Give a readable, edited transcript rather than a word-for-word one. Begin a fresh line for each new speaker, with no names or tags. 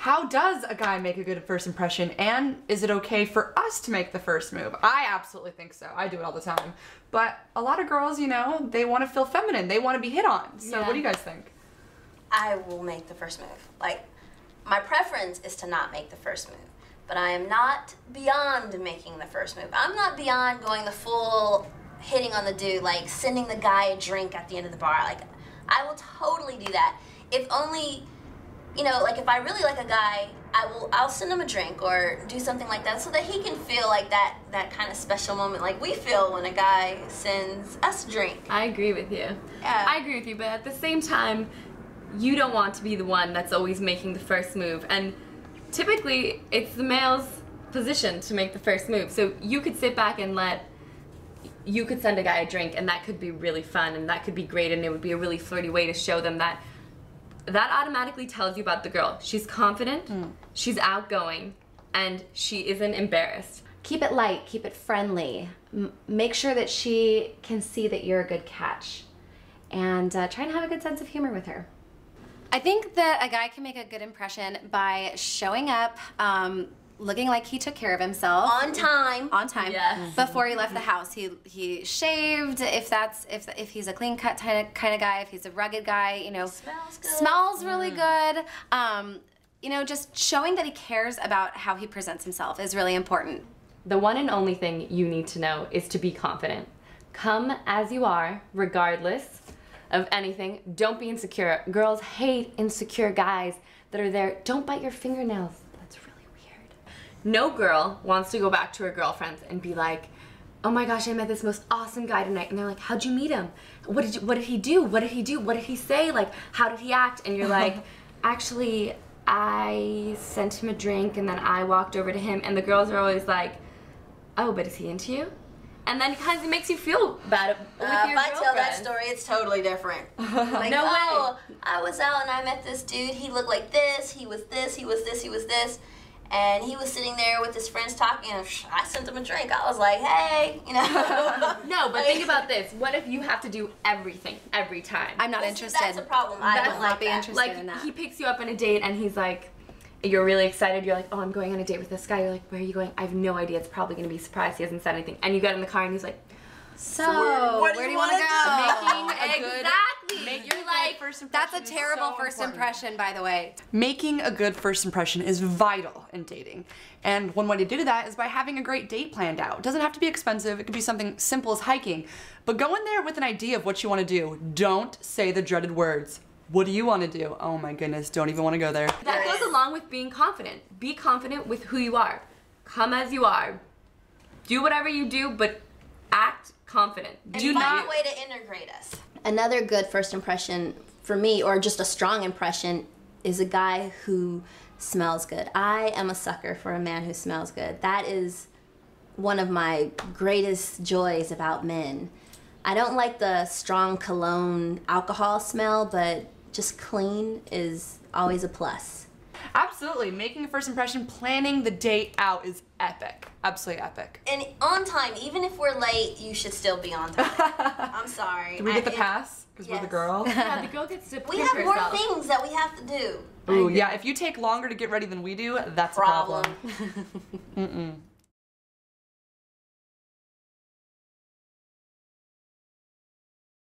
how does a guy make a good first impression, and is it okay for us to make the first move? I absolutely think so. I do it all the time. But a lot of girls, you know, they want to feel feminine. They want to be hit on. So what do you guys think?
I will make the first move. Like, my preference is to not make the first move. But I am not beyond making the first move. I'm not beyond going the full hitting on the dude, like sending the guy a drink at the end of the bar. Like, I will totally do that. If only, you know, like if I really like a guy, I'll send him a drink or do something like that so that he can feel like that kind of special moment like we feel when a guy sends us a drink.
I agree with you.
Yeah.
I agree with you, but at the same time, you don't want to be the one that's always making the first move. And typically, it's the male's position to make the first move. So you could sit back and you could send a guy a drink, and that could be really fun, and that could be great, and it would be a really flirty way to show them that automatically tells you about the girl. She's confident, she's outgoing, and she isn't embarrassed.
Keep it light, keep it friendly. Make sure that she can see that you're a good catch. And try and have a good sense of humor with her. I think that a guy can make a good impression by showing up, looking like he took care of himself.
On time.
On time.
Yes.
Before he left the house. He shaved, if he's a clean cut kind of guy, if he's a rugged guy, you know.
Smells good.
Smells really good. You know, just showing that he cares about how he presents himself is really important.
The one and only thing you need to know is to be confident. Come as you are, regardless of anything. Don't be insecure. Girls hate insecure guys that are there. Don't bite your fingernails. That's really weird. No girl wants to go back to her girlfriends and be like, oh my gosh, I met this most awesome guy tonight. And they're like, how'd you meet him? What did he do? What did he do? What did he say? Like, how did he act? And you're like, actually, I sent him a drink and then I walked over to him. And the girls are always like, oh, but is he into you? And then it kind of makes you feel bad with your girlfriend.
If I tell that story, it's totally different. Like,
No
oh,
way.
I was out and I met this dude. He looked like this. He was this. He was this. He was this. And he was sitting there with his friends talking. And I sent him a drink. I was like, hey, you know.
No, but think about this. What if you have to do everything every time?
I'm not interested.
That's a problem. I don't like
be
that.
interested
Like,
in that.
he picks you up on a date and he's like, you're really excited. You're like, oh, I'm going on a date with this guy. You're like, where are you going? I have no idea. It's probably going to be a surprise. He hasn't said anything. And you get in the car and he's like,
So,
where
do you want to go?
You're like,
That's a terrible first impression, by the way.
Making a good first impression is vital in dating. And one way to do that is by having a great date planned out. It doesn't have to be expensive. It could be something simple as hiking. But go in there with an idea of what you want to do. Don't say the dreaded words. What do you want to do? Oh my goodness, don't even want to go there.
that goes along with being confident. Be confident with who you are. Come as you are. Do whatever you do, but act confident.
Do not way to integrate us.
Another good first impression for me, or just a strong impression, is a guy who smells good. I am a sucker for a man who smells good. That is one of my greatest joys about men. I don't like the strong cologne alcohol smell, but just clean is always a plus.
Absolutely, making a first impression, planning the date out is epic. Absolutely epic.
And on time, even if we're late, you should still be on time. I'm sorry.
Do we get the pass? Because we're the girl?
Yeah, the girl gets to
We
pick
have more
herself.
things that we have to do.
Ooh, yeah, if you take longer to get ready than we do, that's a problem. Mm-mm.